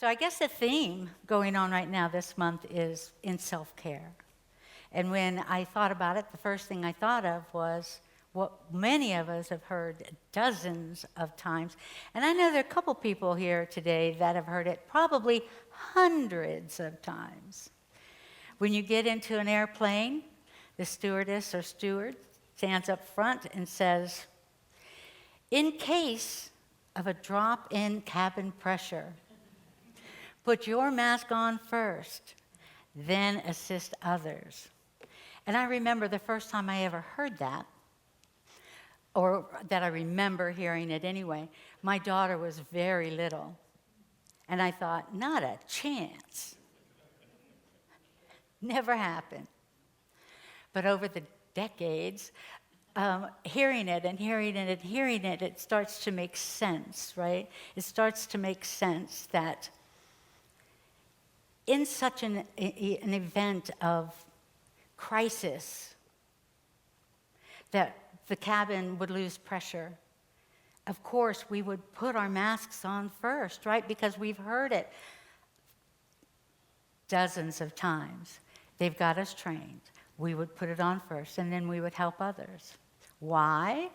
So I guess the theme going on right now this month is in self-care. And when I thought about it, the first thing I thought of was what many of us have heard dozens of times. And I know there are a couple people here today that have heard it probably hundreds of times. When you get into an airplane, the stewardess or steward stands up front and says, "In case of a drop in cabin pressure, put your mask on first, then assist others." And I remember the first time I ever heard that, or that I remember hearing it anyway, my daughter was very little. And I thought, not a chance. Never happened. But over the decades, hearing it and hearing it and hearing it, it starts to make sense, right? It starts to make sense that in such an event of crisis, that the cabin would lose pressure. Of course, we would put our masks on first, right? Because we've heard it dozens of times. They've got us trained. We would put it on first, and then we would help others. Why?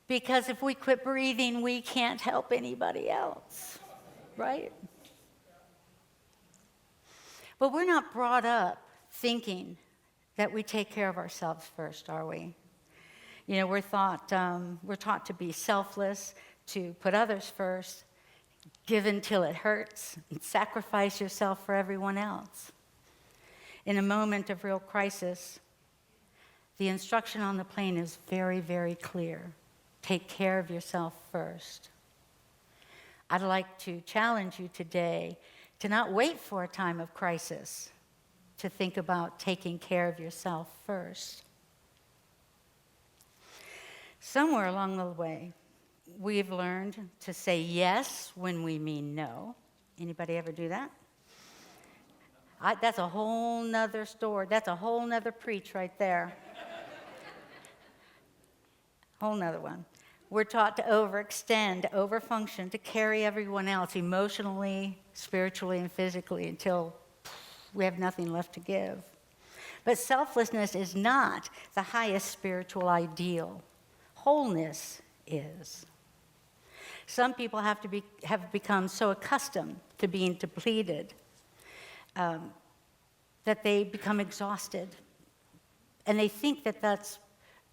Because if we quit breathing, we can't help anybody else, right? But we're not brought up thinking that we take care of ourselves first, are we? You know, we're taught to be selfless, to put others first, give until it hurts, and sacrifice yourself for everyone else. In a moment of real crisis, the instruction on the plane is very, very clear. Take care of yourself first. I'd like to challenge you today to not wait for a time of crisis to think about taking care of yourself first. Somewhere along the way, we've learned to say yes when we mean no. Anybody ever do that? That's a whole nother story. That's a whole nother preach right there. Whole nother one. We're taught to overextend, to overfunction, to carry everyone else emotionally, spiritually, and physically until we have nothing left to give. But selflessness is not the highest spiritual ideal. Wholeness is. Some people have become so accustomed to being depleted that they become exhausted. And they think that that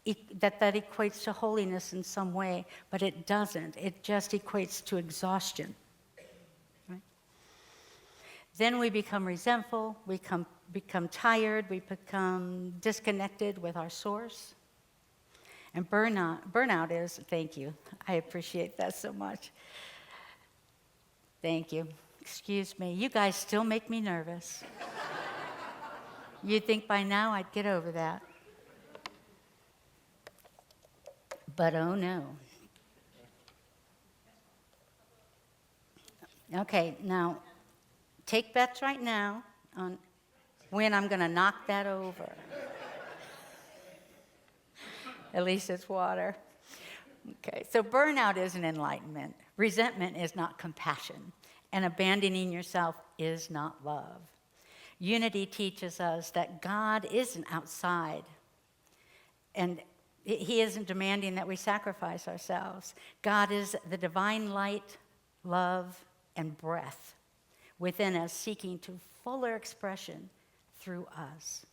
equates to holiness in some way, but it doesn't. It just equates to exhaustion. Right? Then we become resentful, we become tired, we become disconnected with our source. And burnout is, thank you, I appreciate that so much. Thank you. Excuse me, you guys still make me nervous. You'd think by now I'd get over that. But oh no. Okay, now take bets right now on when I'm going to knock that over. At least it's water. Okay, so burnout isn't enlightenment. Resentment is not compassion. And abandoning yourself is not love. Unity teaches us that God isn't outside. And He isn't demanding that we sacrifice ourselves. God is the divine light, love, and breath within us, seeking to fuller expression through us.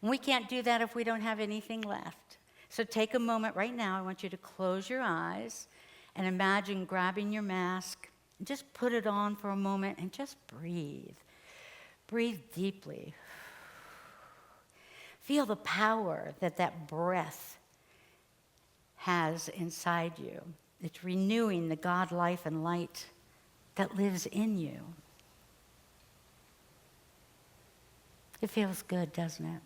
And we can't do that if we don't have anything left. So take a moment right now. I want you to close your eyes and imagine grabbing your mask and just put it on for a moment and just breathe. Breathe deeply. Feel the power that breath has inside you. It's renewing the God life and light that lives in you. It feels good, doesn't it?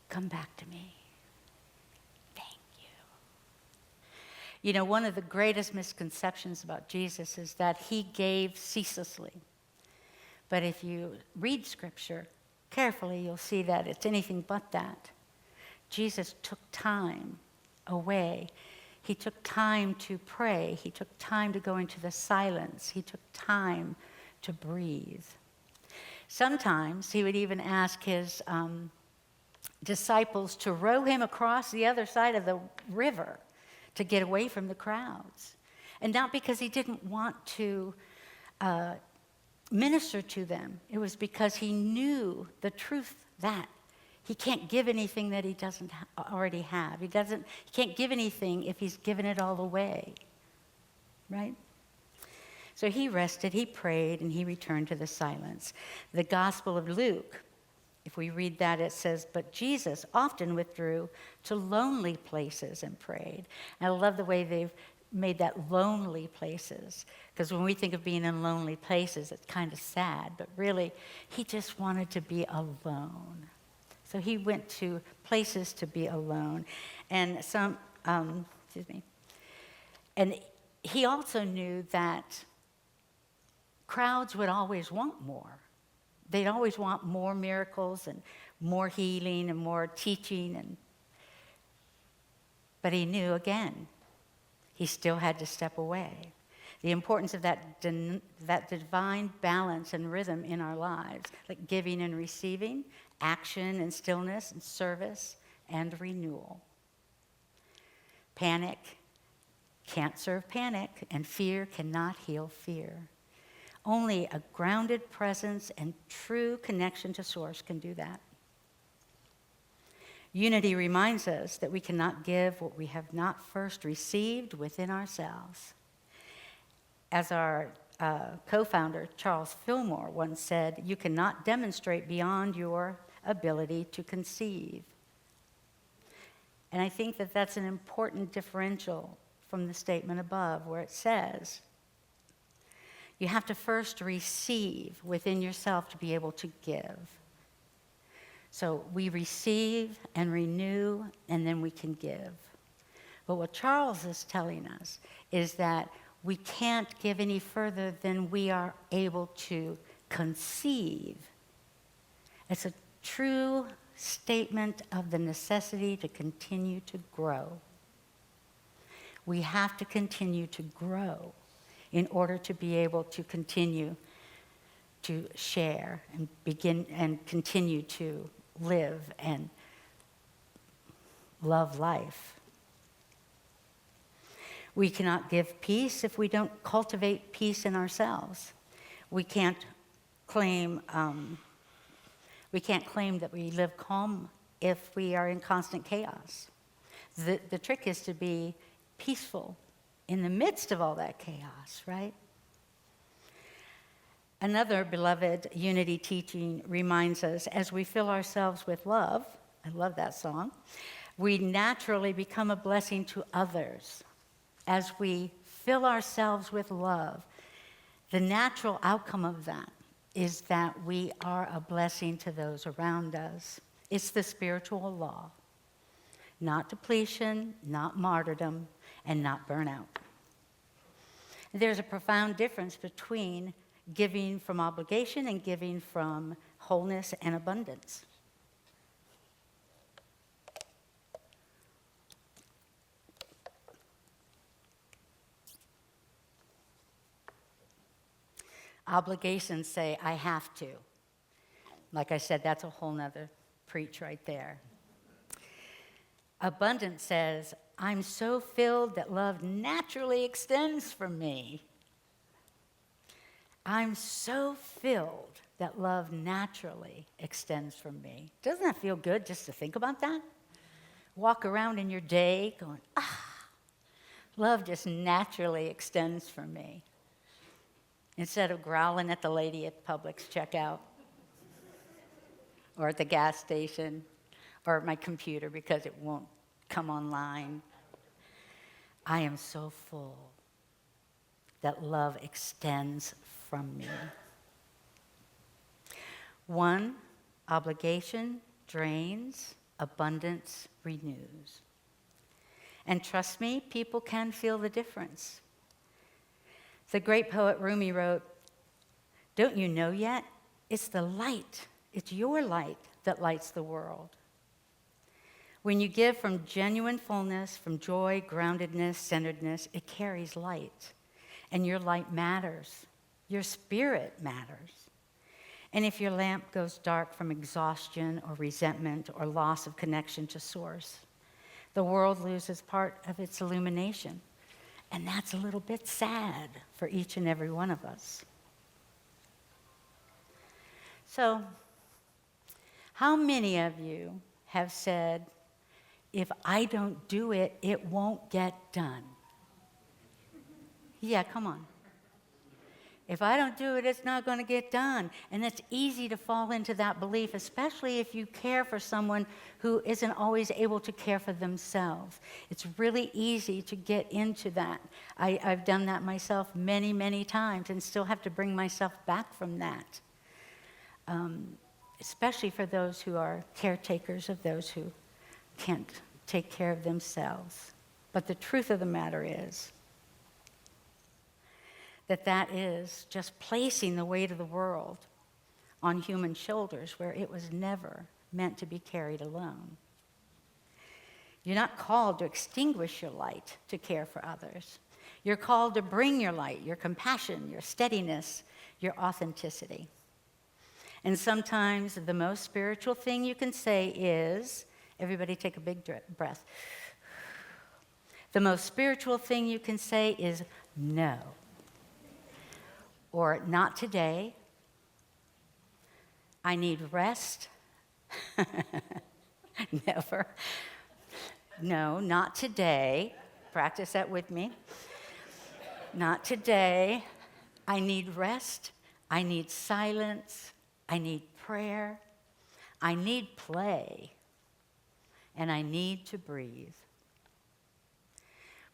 Come back to me. Thank you. You know, one of the greatest misconceptions about Jesus is that He gave ceaselessly. But if you read Scripture carefully, you'll see that it's anything but that. Jesus took time away. He took time to pray. He took time to go into the silence. He took time to breathe. Sometimes he would even ask his disciples to row him across the other side of the river to get away from the crowds. And not because he didn't want to minister to them. It was because he knew the truth that he can't give anything that he doesn't already have. He can't give anything if he's given it all away. Right? So he rested, he prayed, and he returned to the silence. The Gospel of Luke, if we read that, it says, but Jesus often withdrew to lonely places and prayed. And I love the way they've made that lonely places, because when we think of being in lonely places, it's kind of sad, but really, he just wanted to be alone. So he went to places to be alone. And and he also knew that crowds would always want more. They'd always want more miracles and more healing and more teaching. But he knew, again, he still had to step away. The importance of that divine balance and rhythm in our lives, like giving and receiving, action and stillness and service and renewal. Panic can't serve panic, and fear cannot heal fear. Only a grounded presence and true connection to Source can do that. Unity reminds us that we cannot give what we have not first received within ourselves. As our co-founder, Charles Fillmore, once said, you cannot demonstrate beyond your ability to conceive. And I think that that's an important differential from the statement above, where it says, you have to first receive within yourself to be able to give. So we receive and renew, and then we can give. But what Charles is telling us is that we can't give any further than we are able to conceive. It's a true statement of the necessity to continue to grow. We have to continue to grow in order to be able to continue to share and begin and continue to live and love life. We cannot give peace if we don't cultivate peace in ourselves. We can't claim that we live calm if we are in constant chaos. The trick is to be peaceful in the midst of all that chaos, right? Another beloved unity teaching reminds us, as we fill ourselves with love, I love that song, we naturally become a blessing to others. As we fill ourselves with love, the natural outcome of that is that we are a blessing to those around us. It's the spiritual law. Not depletion, not martyrdom, and not burnout. There's a profound difference between giving from obligation and giving from wholeness and abundance. Obligations say, I have to. Like I said, that's a whole nother preach right there. Abundance says, I'm so filled that love naturally extends from me. I'm so filled that love naturally extends from me. Doesn't that feel good just to think about that? Walk around in your day going, love just naturally extends from me. Instead of growling at the lady at Publix checkout, or at the gas station, or at my computer because it won't come online. I am so full that love extends from me. One, obligation drains, abundance renews. And trust me, people can feel the difference. The great poet Rumi wrote, don't you know yet? It's the light. It's your light that lights the world. When you give from genuine fullness, from joy, groundedness, centeredness, it carries light. And your light matters. Your spirit matters. And if your lamp goes dark from exhaustion or resentment or loss of connection to source, the world loses part of its illumination. And that's a little bit sad for each and every one of us. So, how many of you have said, if I don't do it, it won't get done? Yeah, come on. If I don't do it, it's not going to get done. And it's easy to fall into that belief, especially if you care for someone who isn't always able to care for themselves. It's really easy to get into that. I've done that myself many, many times and still have to bring myself back from that. Especially for those who are caretakers of those who can't take care of themselves. But the truth of the matter is that is just placing the weight of the world on human shoulders where it was never meant to be carried alone. You're not called to extinguish your light to care for others. You're called to bring your light, your compassion, your steadiness, your authenticity. And sometimes the most spiritual thing you can say is, everybody take a big breath. The most spiritual thing you can say is no. Or not today. I need rest. Never. No, not today. Practice that with me. Not today. I need rest. I need silence. I need prayer. I need play. And I need to breathe.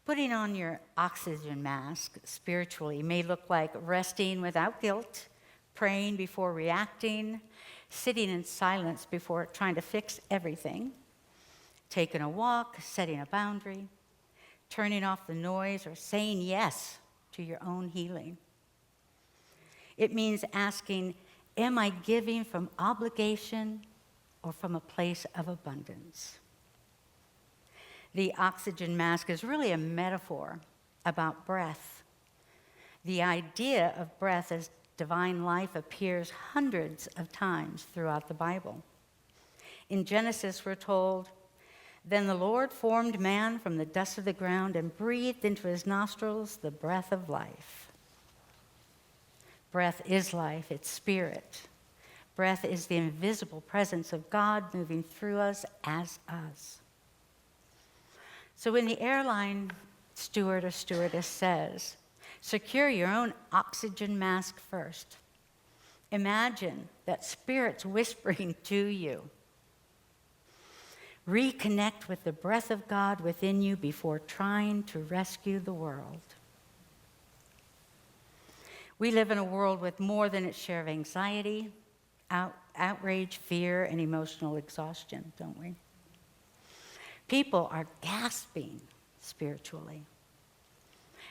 Putting on your oxygen mask spiritually may look like resting without guilt, praying before reacting, sitting in silence before trying to fix everything, taking a walk, setting a boundary, turning off the noise, or saying yes to your own healing. It means asking, am I giving from obligation or from a place of abundance? The oxygen mask is really a metaphor about breath. The idea of breath as divine life appears hundreds of times throughout the Bible. In Genesis, we're told, then the Lord formed man from the dust of the ground and breathed into his nostrils the breath of life. Breath is life, it's spirit. Breath is the invisible presence of God moving through us as us. So when the airline steward or stewardess says, secure your own oxygen mask first, imagine that spirit's whispering to you. Reconnect with the breath of God within you before trying to rescue the world. We live in a world with more than its share of anxiety, outrage, fear, and emotional exhaustion, don't we? People are gasping spiritually.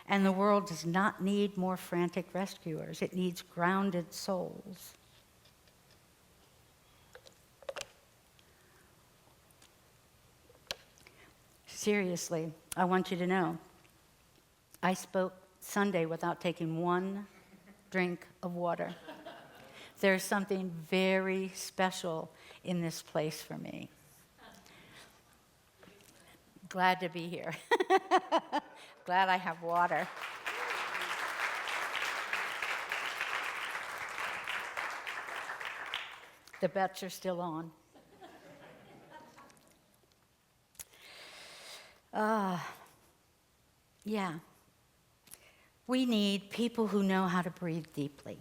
And the world does not need more frantic rescuers. It needs grounded souls. Seriously, I want you to know, I spoke Sunday without taking one drink of water. There's something very special in this place for me. Glad to be here. Glad I have water. The bets are still on. Yeah. We need people who know how to breathe deeply.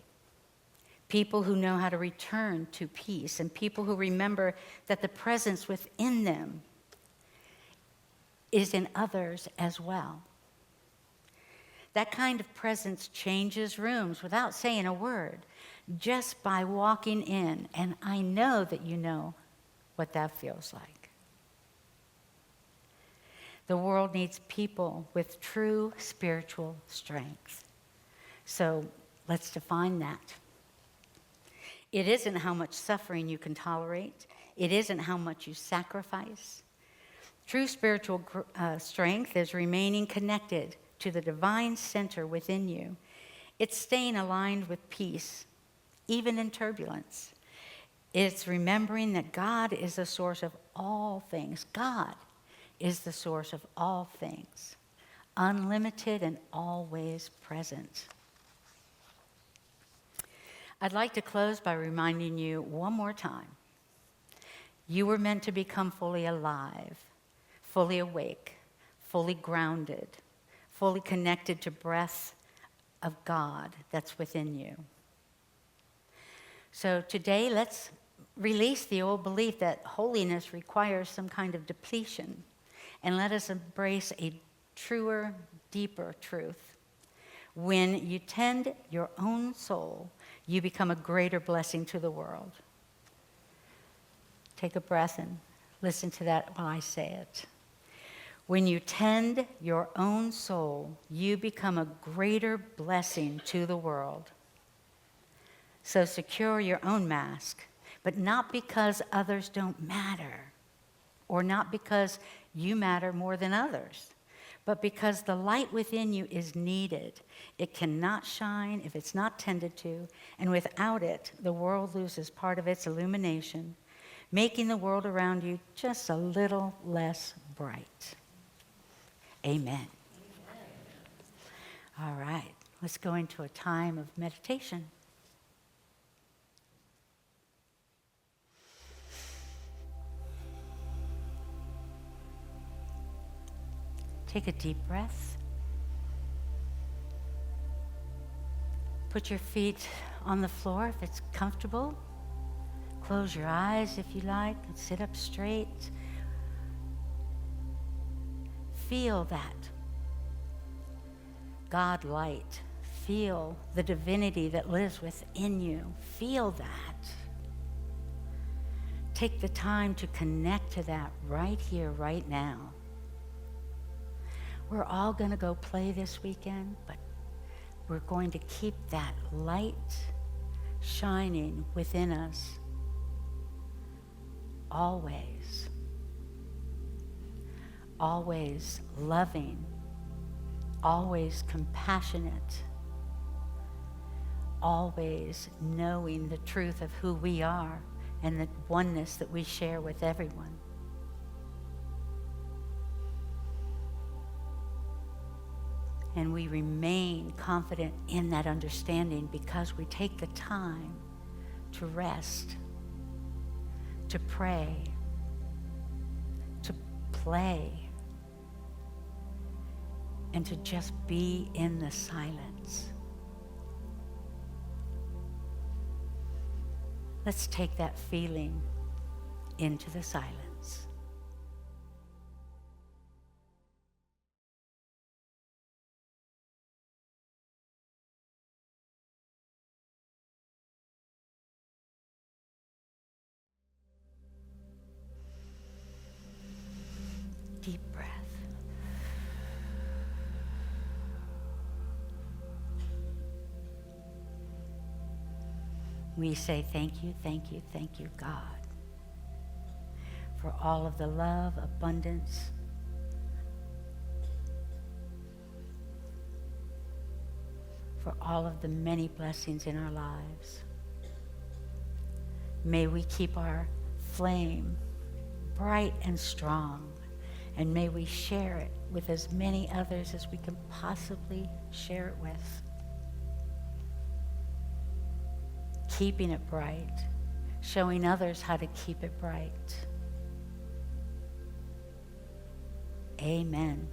People who know how to return to peace, and people who remember that the presence within them is in others as well. That kind of presence changes rooms without saying a word, just by walking in. And I know that you know what that feels like. The world needs people with true spiritual strength. So let's define that. It isn't how much suffering you can tolerate. It isn't how much you sacrifice. True spiritual strength is remaining connected to the divine center within you. It's staying aligned with peace, even in turbulence. It's remembering that God is the source of all things. God is the source of all things, unlimited and always present. I'd like to close by reminding you one more time. You were meant to become fully alive, fully awake, fully grounded, fully connected to breath of God that's within you. So today, let's release the old belief that holiness requires some kind of depletion, and let us embrace a truer, deeper truth. When you tend your own soul, you become a greater blessing to the world. Take a breath and listen to that while I say it. When you tend your own soul, you become a greater blessing to the world. So secure your own mask, but not because others don't matter, or not because you matter more than others, but because the light within you is needed. It cannot shine if it's not tended to, and without it, the world loses part of its illumination, making the world around you just a little less bright. Amen. All right, let's go into a time of meditation. Take a deep breath. Put your feet on the floor if it's comfortable. Close your eyes if you like, and sit up straight. Feel that God light. Feel the divinity that lives within you. Feel that. Take the time to connect to that right here, right now. We're all going to go play this weekend, but we're going to keep that light shining within us always. Always loving, always compassionate, always knowing the truth of who we are and the oneness that we share with everyone. And we remain confident in that understanding because we take the time to rest, to pray, to play, and to just be in the silence. Let's take that feeling into the silence. Deep breath. We say thank you, God, for all of the love, abundance, for all of the many blessings in our lives. May we keep our flame bright and strong, and may we share it with as many others as we can possibly share it with. Keeping it bright, showing others how to keep it bright. Amen.